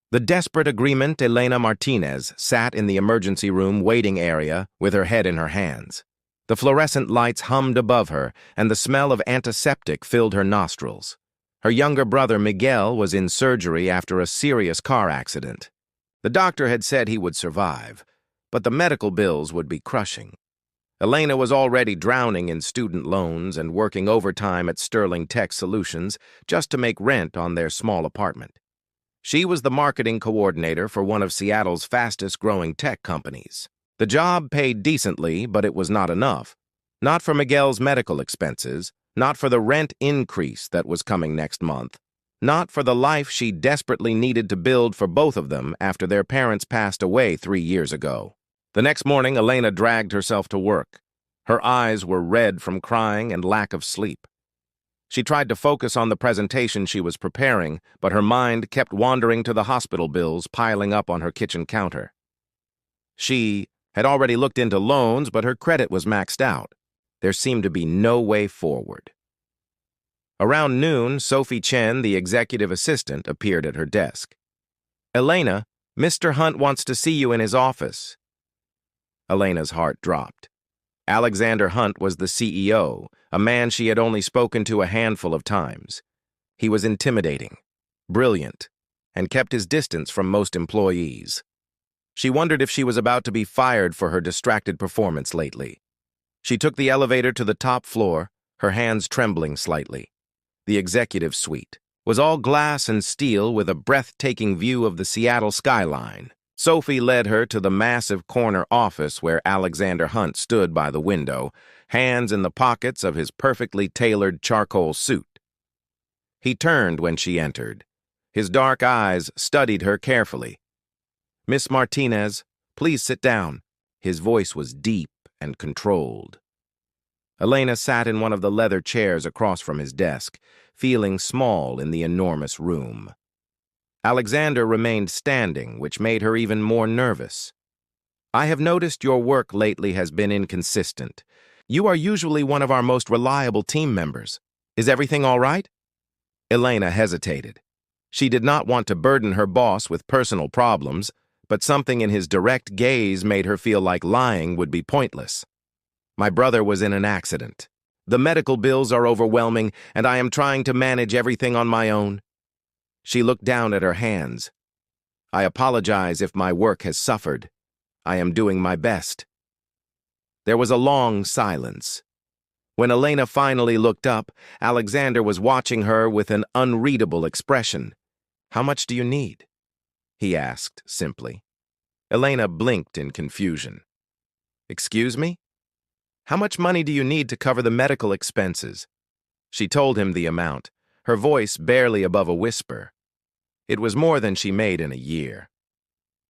The desperate agreement Elena Martinez sat in the emergency room waiting area with her head in her hands. The fluorescent lights hummed above her, and the smell of antiseptic filled her nostrils. Her younger brother Miguel was in surgery after a serious car accident. The doctor had said he would survive, but the medical bills would be crushing. Elena was already drowning in student loans and working overtime at Sterling Tech Solutions just to make rent on their small apartment. She was the marketing coordinator for one of Seattle's fastest-growing tech companies. The job paid decently, but it was not enough. Not for Miguel's medical expenses, not for the rent increase that was coming next month, not for the life she desperately needed to build for both of them after their parents passed away 3 years ago. The next morning, Elena dragged herself to work. Her eyes were red from crying and lack of sleep. She tried to focus on the presentation she was preparing, but her mind kept wandering to the hospital bills piling up on her kitchen counter. She had already looked into loans, but her credit was maxed out. There seemed to be no way forward. Around noon, Sophie Chen, the executive assistant, appeared at her desk. "Elena, Mr. Hunt wants to see you in his office." Elena's heart dropped. Alexander Hunt was the CEO, a man she had only spoken to a handful of times. He was intimidating, brilliant, and kept his distance from most employees. She wondered if she was about to be fired for her distracted performance lately. She took the elevator to the top floor, her hands trembling slightly. The executive suite was all glass and steel with a breathtaking view of the Seattle skyline. Sophie led her to the massive corner office where Alexander Hunt stood by the window, hands in the pockets of his perfectly tailored charcoal suit. He turned when she entered. His dark eyes studied her carefully. "Miss Martinez, please sit down." His voice was deep and controlled. Elena sat in one of the leather chairs across from his desk, feeling small in the enormous room. Alexander remained standing, which made her even more nervous. "I have noticed your work lately has been inconsistent. You are usually one of our most reliable team members. Is everything all right?" Elena hesitated. She did not want to burden her boss with personal problems, but something in his direct gaze made her feel like lying would be pointless. "My brother was in an accident. The medical bills are overwhelming, and I am trying to manage everything on my own." She looked down at her hands. "I apologize if my work has suffered. I am doing my best." There was a long silence. When Elena finally looked up, Alexander was watching her with an unreadable expression. "How much do you need?" he asked simply. Elena blinked in confusion. "Excuse me? How much money do you need to cover the medical expenses?" She told him the amount, her voice barely above a whisper. It was more than she made in a year.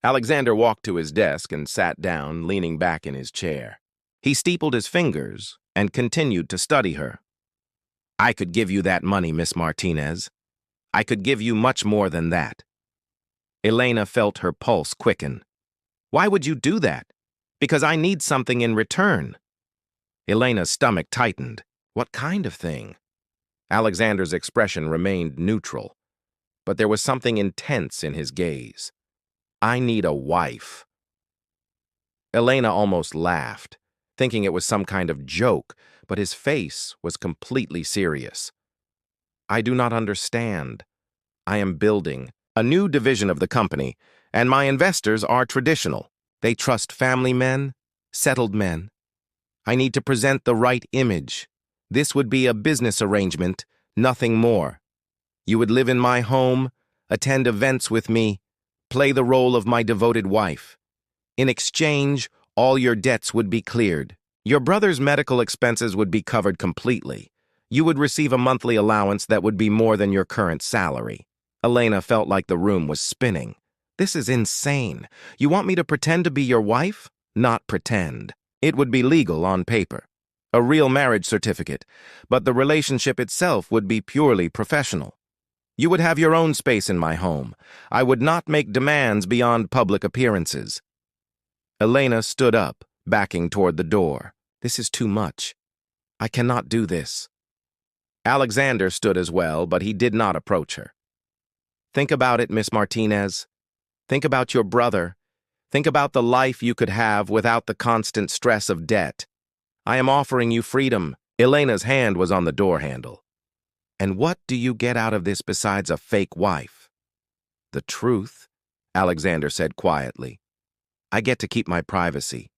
Alexander walked to his desk and sat down, leaning back in his chair. He steepled his fingers and continued to study her. "I could give you that money, Miss Martinez. I could give you much more than that." Elena felt her pulse quicken. "Why would you do that?" "Because I need something in return." Elena's stomach tightened. What kind of thing? Alexander's expression remained neutral, but there was something intense in his gaze. "I need a wife." Elena almost laughed, thinking it was some kind of joke, but his face was completely serious. "I do not understand. I am building a new division of the company, and my investors are traditional. They trust family men, settled men. I need to present the right image. This would be a business arrangement, nothing more. You would live in my home, attend events with me, play the role of my devoted wife. In exchange, all your debts would be cleared. Your brother's medical expenses would be covered completely. You would receive a monthly allowance that would be more than your current salary." Elena felt like the room was spinning. "This is insane. You want me to pretend to be your wife?" "Not pretend. It would be legal on paper. A real marriage certificate, but the relationship itself would be purely professional. You would have your own space in my home. I would not make demands beyond public appearances." Elena stood up, backing toward the door. "This is too much. I cannot do this." Alexander stood as well, but he did not approach her. "Think about it, Miss Martinez. Think about your brother. Think about the life you could have without the constant stress of debt. I am offering you freedom. Elena's hand was on the door handle. And what do you get out of this besides a fake wife? The truth, Alexander said quietly. I get to keep my privacy.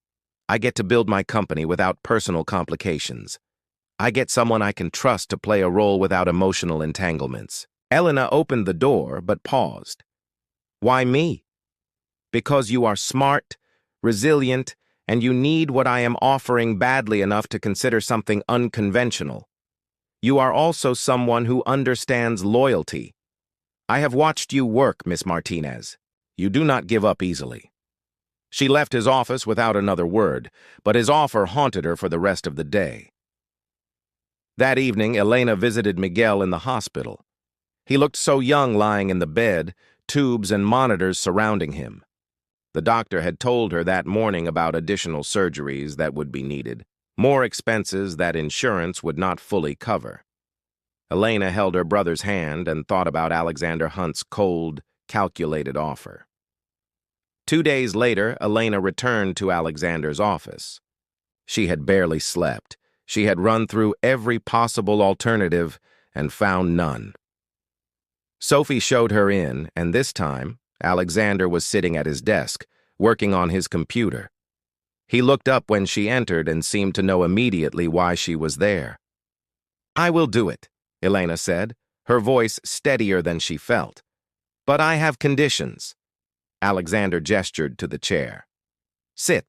I get to build my company without personal complications. I get someone I can trust to play a role without emotional entanglements. Elena opened the door but paused. Why me? Because you are smart, resilient, and you need what I am offering badly enough to consider something unconventional. You are also someone who understands loyalty. I have watched you work, Miss Martinez. You do not give up easily. She left his office without another word, but his offer haunted her for the rest of the day. That evening, Elena visited Miguel in the hospital. He looked so young lying in the bed, tubes and monitors surrounding him. The doctor had told her that morning about additional surgeries that would be needed, more expenses that insurance would not fully cover. Elena held her brother's hand and thought about Alexander Hunt's cold, calculated offer. 2 days later, Elena returned to Alexander's office. She had barely slept. She had run through every possible alternative and found none. Sophie showed her in, and this time, Alexander was sitting at his desk, working on his computer. He looked up when she entered and seemed to know immediately why she was there. I will do it, Elena said, her voice steadier than she felt. But I have conditions. Alexander gestured to the chair. Sit.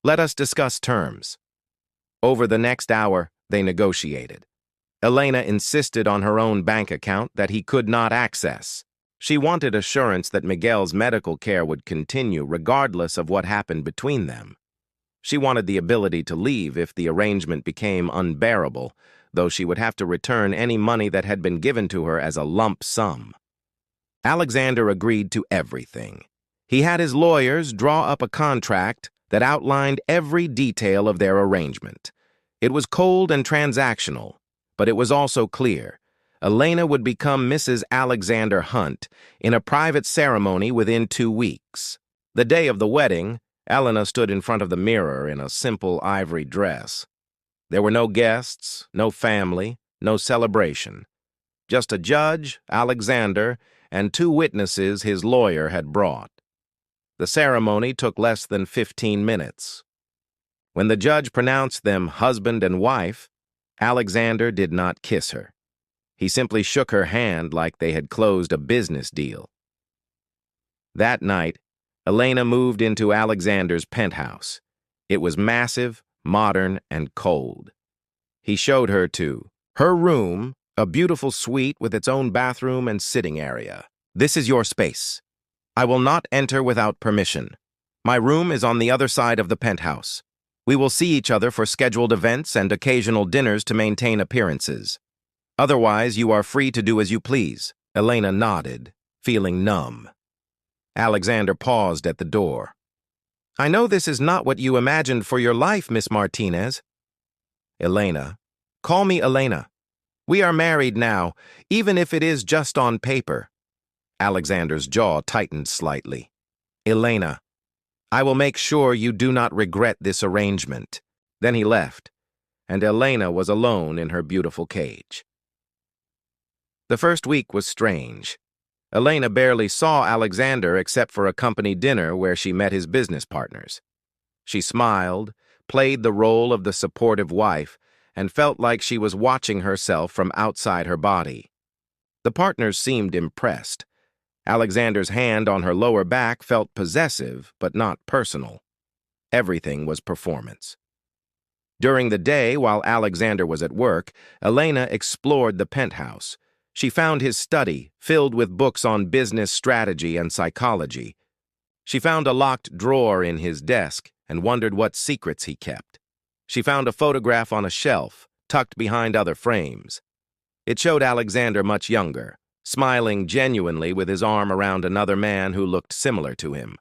Let us discuss terms. Over the next hour, they negotiated. Elena insisted on her own bank account that he could not access. She wanted assurance that Miguel's medical care would continue regardless of what happened between them. She wanted the ability to leave if the arrangement became unbearable, though she would have to return any money that had been given to her as a lump sum. Alexander agreed to everything. He had his lawyers draw up a contract that outlined every detail of their arrangement. It was cold and transactional, but it was also clear. Elena would become Mrs. Alexander Hunt in a private ceremony within 2 weeks. The day of the wedding, Elena stood in front of the mirror in a simple ivory dress. There were no guests, no family, no celebration. Just a judge, Alexander, and 2 witnesses his lawyer had brought. The ceremony took less than 15 minutes. When the judge pronounced them husband and wife, Alexander did not kiss her. He simply shook her hand like they had closed a business deal. That night, Elena moved into Alexander's penthouse. It was massive, modern, and cold. He showed her to her room, a beautiful suite with its own bathroom and sitting area. This is your space. I will not enter without permission. My room is on the other side of the penthouse. We will see each other for scheduled events and occasional dinners to maintain appearances. Otherwise, you are free to do as you please. Elena nodded, feeling numb. Alexander paused at the door. I know this is not what you imagined for your life, Miss Martinez. Elena. Call me Elena. We are married now, even if it is just on paper. Alexander's jaw tightened slightly. Elena. I will make sure you do not regret this arrangement. Then he left, and Elena was alone in her beautiful cage. The first week was strange. Elena barely saw Alexander except for a company dinner where she met his business partners. She smiled, played the role of the supportive wife, and felt like she was watching herself from outside her body. The partners seemed impressed. Alexander's hand on her lower back felt possessive, but not personal. Everything was performance. During the day, while Alexander was at work, Elena explored the penthouse. She found his study, filled with books on business strategy and psychology. She found a locked drawer in his desk and wondered what secrets he kept. She found a photograph on a shelf, tucked behind other frames. It showed Alexander much younger, smiling genuinely with his arm around another man who looked similar to him.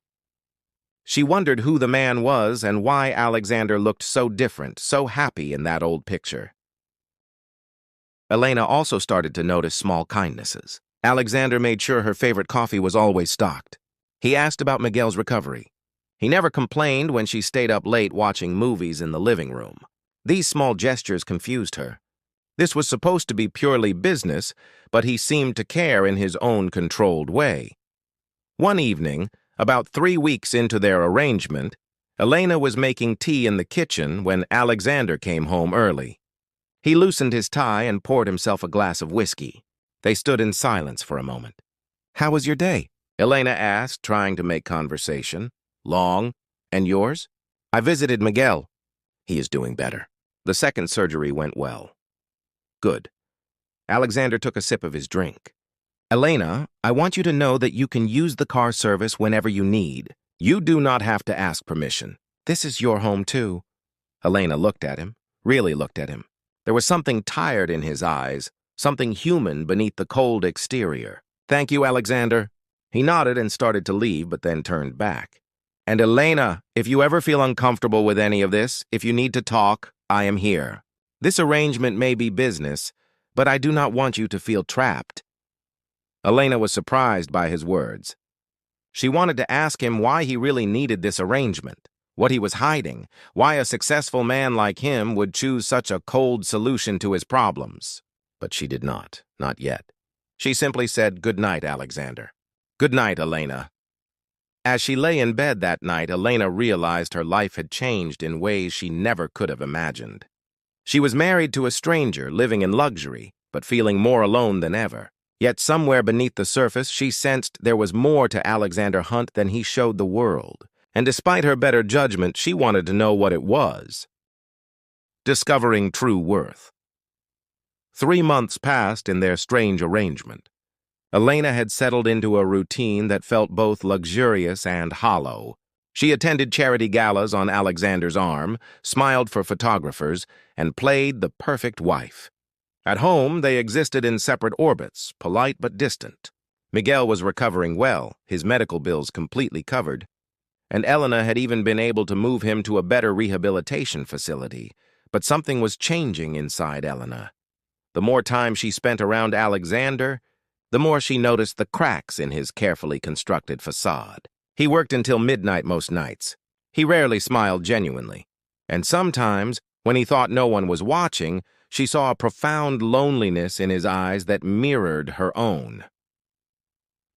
She wondered who the man was and why Alexander looked so different, so happy in that old picture. Elena also started to notice small kindnesses. Alexander made sure her favorite coffee was always stocked. He asked about Miguel's recovery. He never complained when she stayed up late watching movies in the living room. These small gestures confused her. This was supposed to be purely business, but he seemed to care in his own controlled way. One evening, about 3 weeks into their arrangement, Elena was making tea in the kitchen when Alexander came home early. He loosened his tie and poured himself a glass of whiskey. They stood in silence for a moment. "How was your day?" Elena asked, trying to make conversation. "Long. And yours?" "I visited Miguel. He is doing better. The second surgery went well." "Good." Alexander took a sip of his drink. "Elena, I want you to know that you can use the car service whenever you need. You do not have to ask permission. This is your home, too." Elena looked at him, really looked at him. There was something tired in his eyes, something human beneath the cold exterior. "Thank you, Alexander." He nodded and started to leave, but then turned back. "And Elena, if you ever feel uncomfortable with any of this, if you need to talk, I am here. This arrangement may be business, but I do not want you to feel trapped." Elena was surprised by his words. She wanted to ask him why he really needed this arrangement, what he was hiding, why a successful man like him would choose such a cold solution to his problems. But she did not yet. She simply said, "Good night, Alexander." "Good night, Elena." As she lay in bed that night, Elena realized her life had changed in ways she never could have imagined. She was married to a stranger, living in luxury, but feeling more alone than ever. Yet somewhere beneath the surface, she sensed there was more to Alexander Hunt than he showed the world. And despite her better judgment, she wanted to know what it was. Discovering true worth. 3 months passed in their strange arrangement. Elena had settled into a routine that felt both luxurious and hollow. She attended charity galas on Alexander's arm, smiled for photographers, and played the perfect wife. At home, they existed in separate orbits, polite but distant. Miguel was recovering well, his medical bills completely covered, and Elena had even been able to move him to a better rehabilitation facility. But something was changing inside Elena. The more time she spent around Alexander, the more she noticed the cracks in his carefully constructed facade. He worked until midnight most nights. He rarely smiled genuinely. And sometimes, when he thought no one was watching, she saw a profound loneliness in his eyes that mirrored her own.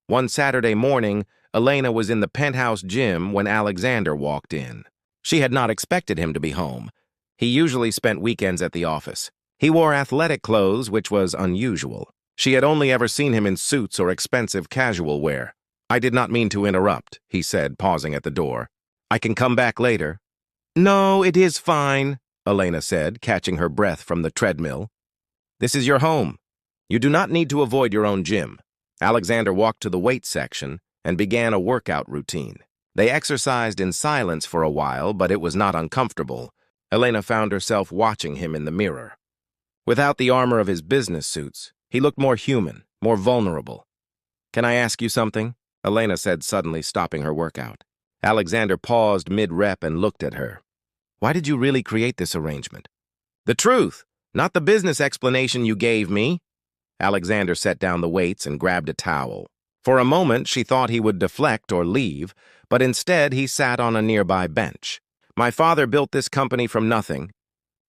One Saturday morning, Elena was in the penthouse gym when Alexander walked in. She had not expected him to be home. He usually spent weekends at the office. He wore athletic clothes, which was unusual. She had only ever seen him in suits or expensive casual wear. "I did not mean to interrupt," he said, pausing at the door. "I can come back later." "No, it is fine," Elena said, catching her breath from the treadmill. "This is your home. You do not need to avoid your own gym." Alexander walked to the weight section and began a workout routine. They exercised in silence for a while, but it was not uncomfortable. Elena found herself watching him in the mirror. Without the armor of his business suits, he looked more human, more vulnerable. "Can I ask you something?" Elena said, suddenly stopping her workout. Alexander paused mid-rep and looked at her. "Why did you really create this arrangement?" "The truth, not the business explanation you gave me." Alexander set down the weights and grabbed a towel. For a moment, she thought he would deflect or leave, but instead he sat on a nearby bench. "My father built this company from nothing.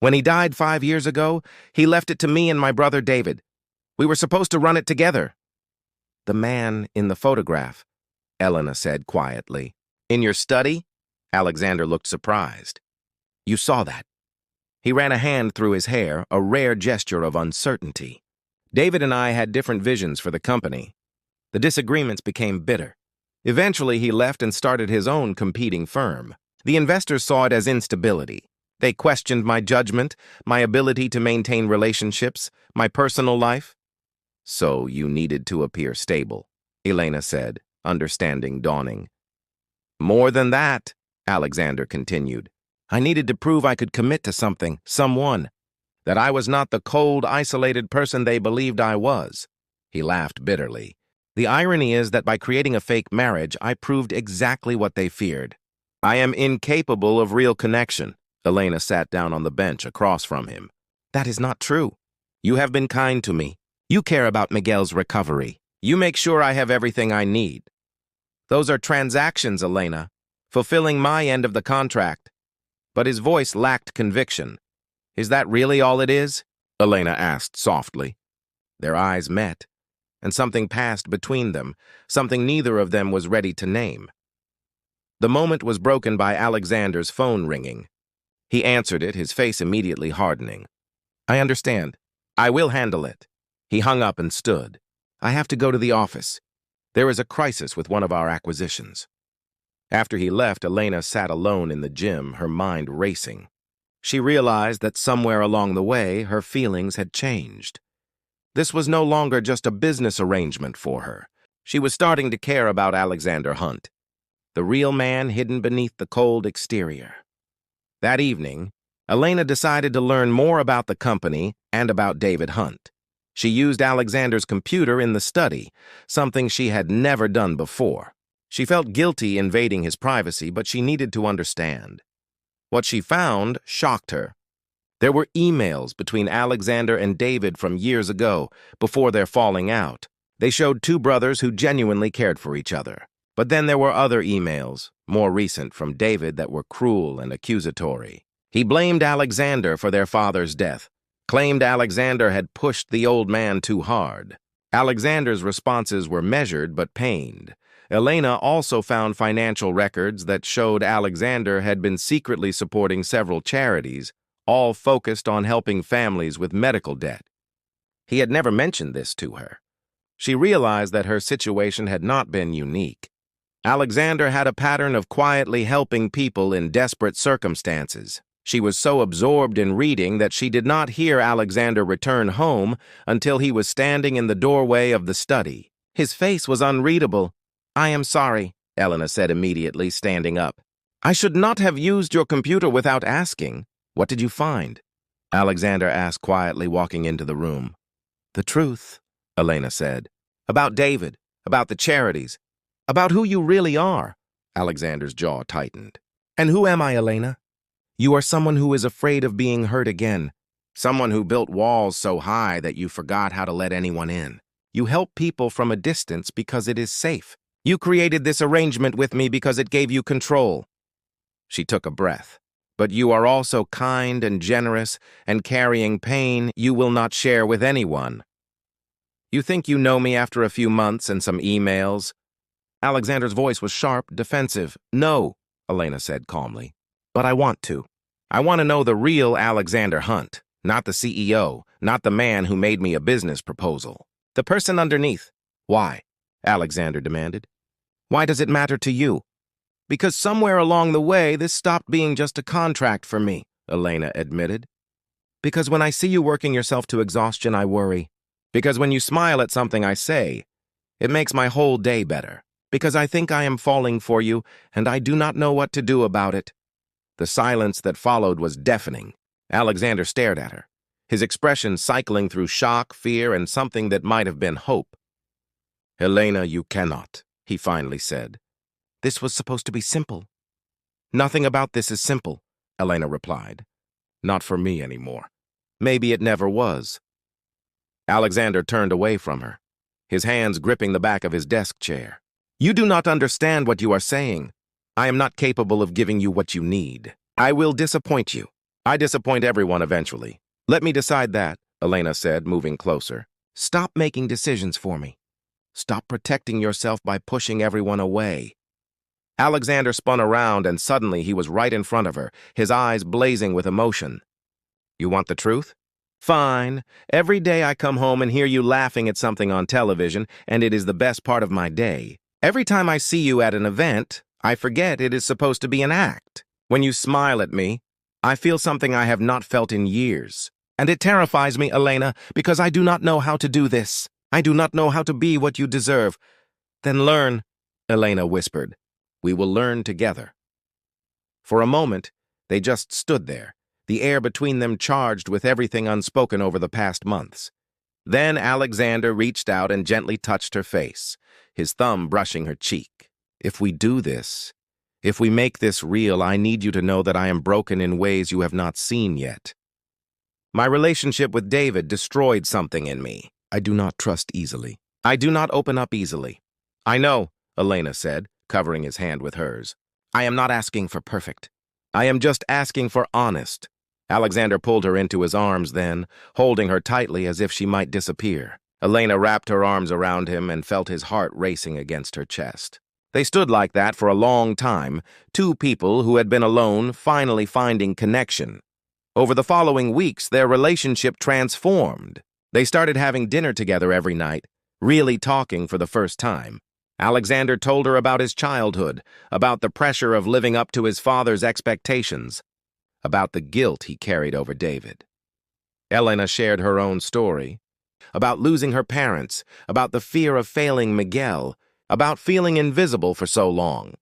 When he died 5 years ago, he left it to me and my brother David. We were supposed to run it together." "The man in the photograph," Elena said quietly. "In your study?" Alexander looked surprised. "You saw that?" He ran a hand through his hair, a rare gesture of uncertainty. "David and I had different visions for the company. The disagreements became bitter. Eventually, he left and started his own competing firm. The investors saw it as instability. They questioned my judgment, my ability to maintain relationships, my personal life." "So you needed to appear stable," Elena said, understanding dawning. "More than that," Alexander continued. "I needed to prove I could commit to something, someone, that I was not the cold, isolated person they believed I was." He laughed bitterly. "The irony is that by creating a fake marriage, I proved exactly what they feared. I am incapable of real connection." Elena sat down on the bench across from him. "That is not true. You have been kind to me. You care about Miguel's recovery. You make sure I have everything I need." Those are transactions, Elena, fulfilling my end of the contract. But his voice lacked conviction. Is that really all it is? Elena asked softly. Their eyes met, and something passed between them, something neither of them was ready to name. The moment was broken by Alexander's phone ringing. He answered it, his face immediately hardening. I understand. I will handle it. He hung up and stood. I have to go to the office. There is a crisis with one of our acquisitions. After he left, Elena sat alone in the gym, her mind racing. She realized that somewhere along the way, her feelings had changed. This was no longer just a business arrangement for her. She was starting to care about Alexander Hunt, the real man hidden beneath the cold exterior. That evening, Elena decided to learn more about the company and about David Hunt. She used Alexander's computer in the study, something she had never done before. She felt guilty invading his privacy, but she needed to understand. What she found shocked her. There were emails between Alexander and David from years ago, before their falling out. They showed two brothers who genuinely cared for each other. But then there were other emails, more recent, from David that were cruel and accusatory. He blamed Alexander for their father's death, claimed Alexander had pushed the old man too hard. Alexander's responses were measured but pained. Elena also found financial records that showed Alexander had been secretly supporting several charities, all focused on helping families with medical debt. He had never mentioned this to her. She realized that her situation had not been unique. Alexander had a pattern of quietly helping people in desperate circumstances. She was so absorbed in reading that she did not hear Alexander return home until he was standing in the doorway of the study. His face was unreadable. I am sorry, Elena said immediately, standing up. I should not have used your computer without asking. What did you find? Alexander asked quietly, walking into the room. The truth, Elena said. About David, about the charities, about who you really are. Alexander's jaw tightened. And who am I, Elena? You are someone who is afraid of being hurt again. Someone who built walls so high that you forgot how to let anyone in. You help people from a distance because it is safe. You created this arrangement with me because it gave you control. She took a breath. But you are also kind and generous and carrying pain you will not share with anyone. You think you know me after a few months and some emails? Alexander's voice was sharp, defensive. No, Elena said calmly. But I want to. I want to know the real Alexander Hunt, not the CEO, not the man who made me a business proposal. The person underneath. Why? Alexander demanded. Why does it matter to you? Because somewhere along the way, this stopped being just a contract for me, Elena admitted. Because when I see you working yourself to exhaustion, I worry. Because when you smile at something I say, it makes my whole day better. Because I think I am falling for you, and I do not know what to do about it. The silence that followed was deafening. Alexander stared at her, his expression cycling through shock, fear, and something that might have been hope. Elena, you cannot, he finally said. This was supposed to be simple. Nothing about this is simple, Elena replied. Not for me anymore. Maybe it never was. Alexander turned away from her, his hands gripping the back of his desk chair. You do not understand what you are saying. I am not capable of giving you what you need. I will disappoint you. I disappoint everyone eventually. Let me decide that, Elena said, moving closer. Stop making decisions for me. Stop protecting yourself by pushing everyone away. Alexander spun around and suddenly he was right in front of her, his eyes blazing with emotion. You want the truth? Fine. Every day I come home and hear you laughing at something on television, and it is the best part of my day. Every time I see you at an event, I forget it is supposed to be an act. When you smile at me, I feel something I have not felt in years. And it terrifies me, Elena, because I do not know how to do this. I do not know how to be what you deserve. Then learn, Elena whispered. We will learn together. For a moment, they just stood there, the air between them charged with everything unspoken over the past months. Then Alexander reached out and gently touched her face, his thumb brushing her cheek. If we do this, if we make this real, I need you to know that I am broken in ways you have not seen yet. My relationship with David destroyed something in me. I do not trust easily. I do not open up easily. I know, Elena said, covering his hand with hers. I am not asking for perfect. I am just asking for honest. Alexander pulled her into his arms then, holding her tightly as if she might disappear. Elena wrapped her arms around him and felt his heart racing against her chest. They stood like that for a long time, two people who had been alone finally finding connection. Over the following weeks, their relationship transformed. They started having dinner together every night, really talking for the first time. Alexander told her about his childhood, about the pressure of living up to his father's expectations, about the guilt he carried over David. Elena shared her own story, about losing her parents, about the fear of failing Miguel, about feeling invisible for so long.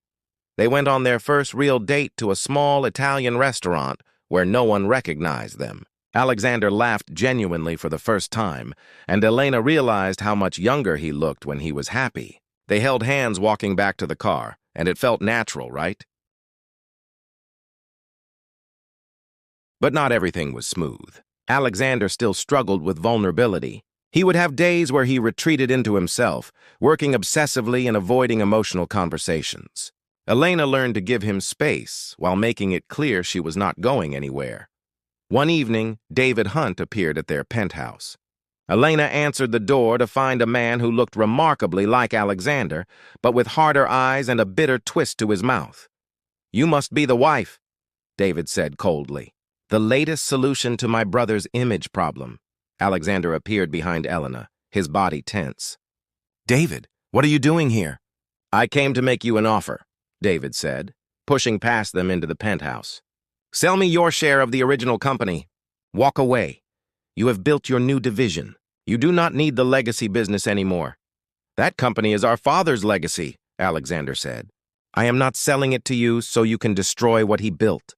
They went on their first real date to a small Italian restaurant where no one recognized them. Alexander laughed genuinely for the first time, and Elena realized how much younger he looked when he was happy. They held hands walking back to the car, and it felt natural, right? But not everything was smooth. Alexander still struggled with vulnerability. He would have days where he retreated into himself, working obsessively and avoiding emotional conversations. Elena learned to give him space while making it clear she was not going anywhere. One evening, David Hunt appeared at their penthouse. Elena answered the door to find a man who looked remarkably like Alexander, but with harder eyes and a bitter twist to his mouth. "You must be the wife," David said coldly. "The latest solution to my brother's image problem." Alexander appeared behind Elena, his body tense. "David, what are you doing here?" "I came to make you an offer," David said, pushing past them into the penthouse. "Sell me your share of the original company. Walk away. You have built your new division. You do not need the legacy business anymore." "That company is our father's legacy," Alexander said. "I am not selling it to you so you can destroy what he built."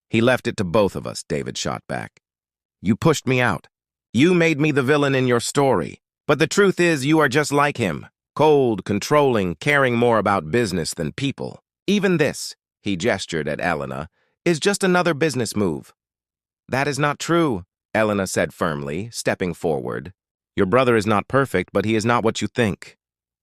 "He left it to both of us," David shot back. "You pushed me out. You made me the villain in your story. But the truth is you are just like him. Cold, controlling, caring more about business than people. Even this," he gestured at Elena, "is just another business move." "That is not true," Elena said firmly, stepping forward. "Your brother is not perfect, but he is not what you think.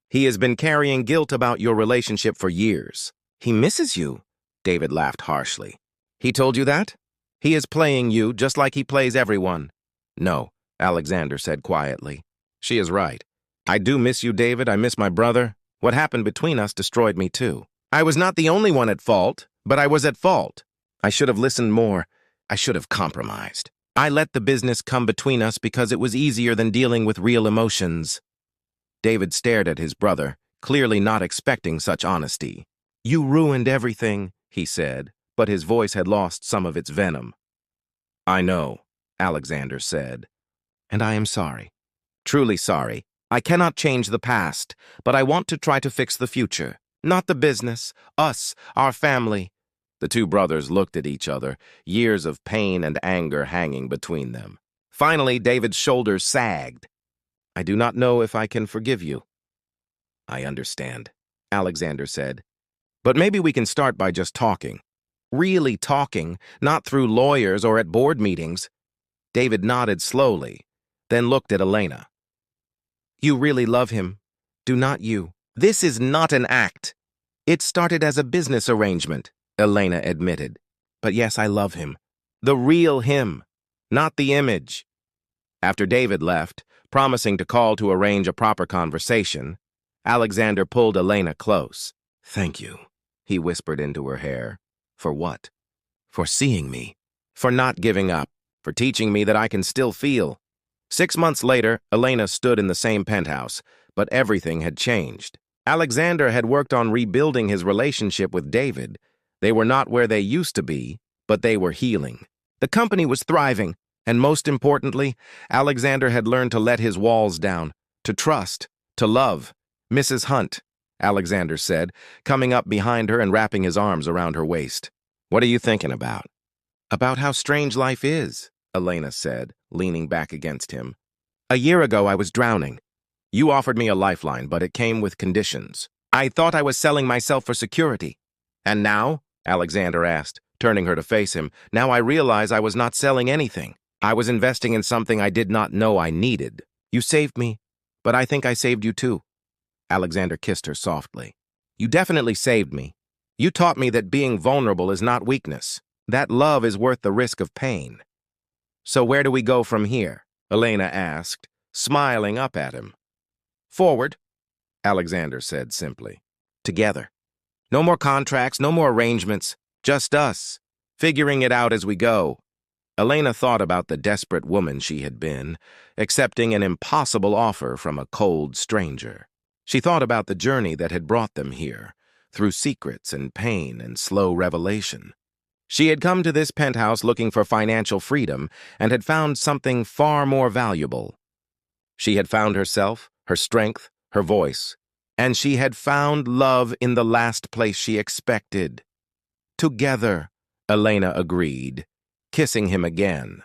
He has been carrying guilt about your relationship for years." "He misses you," David laughed harshly. "He told you that? He is playing you just like he plays everyone." "No," Alexander said quietly. "She is right. I do miss you, David. I miss my brother. What happened between us destroyed me too. I was not the only one at fault, but I was at fault. I should have listened more. I should have compromised. I let the business come between us because it was easier than dealing with real emotions." David stared at his brother, clearly not expecting such honesty. "You ruined everything," he said, but his voice had lost some of its venom. "I know," Alexander said. "And I am sorry. Truly sorry. I cannot change the past, but I want to try to fix the future. Not the business, us, our family." The two brothers looked at each other, years of pain and anger hanging between them. Finally, David's shoulders sagged. "I do not know if I can forgive you." "I understand," Alexander said. "But maybe we can start by just talking. Really talking, not through lawyers or at board meetings." David nodded slowly, then looked at Elena. "You really love him, do not you?" "This is not an act. It started as a business arrangement," Elena admitted. "But yes, I love him. The real him, not the image." After David left, promising to call to arrange a proper conversation, Alexander pulled Elena close. "Thank you," he whispered into her hair. "For what?" "For seeing me. For not giving up. For teaching me that I can still feel." 6 months later, Elena stood in the same penthouse, but everything had changed. Alexander had worked on rebuilding his relationship with David. They were not where they used to be, but they were healing. The company was thriving, and most importantly, Alexander had learned to let his walls down, to trust, to love. "Mrs. Hunt," Alexander said, coming up behind her and wrapping his arms around her waist. "What are you thinking about?" "About how strange life is," Elena said, leaning back against him. "A year ago, I was drowning. You offered me a lifeline, but it came with conditions. I thought I was selling myself for security. And now?" Alexander asked, turning her to face him. "Now I realize I was not selling anything. I was investing in something I did not know I needed. You saved me, but I think I saved you too." Alexander kissed her softly. You definitely saved me. You taught me that being vulnerable is not weakness, that love is worth the risk of pain. So where do we go from here? Elena asked, smiling up at him. Forward, Alexander said simply. Together. No more contracts, no more arrangements, just us, figuring it out as we go. Elena thought about the desperate woman she had been, accepting an impossible offer from a cold stranger. She thought about the journey that had brought them here, through secrets and pain and slow revelation. She had come to this penthouse looking for financial freedom and had found something far more valuable. She had found herself, her strength, her voice, and she had found love in the last place she expected. Together, Elena agreed, kissing him again.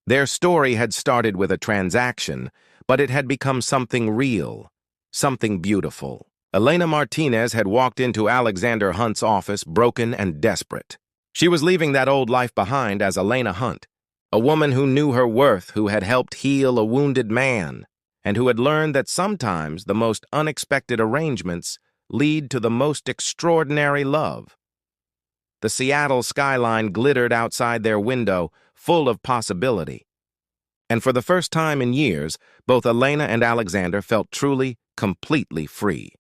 Their story had started with a transaction, but it had become something real, something beautiful. Elena Martinez had walked into Alexander Hunt's office broken and desperate. She was leaving that old life behind as Elena Hunt, a woman who knew her worth, who had helped heal a wounded man, and who had learned that sometimes the most unexpected arrangements lead to the most extraordinary love. The Seattle skyline glittered outside their window, full of possibility. And for the first time in years, both Elena and Alexander felt truly, completely free.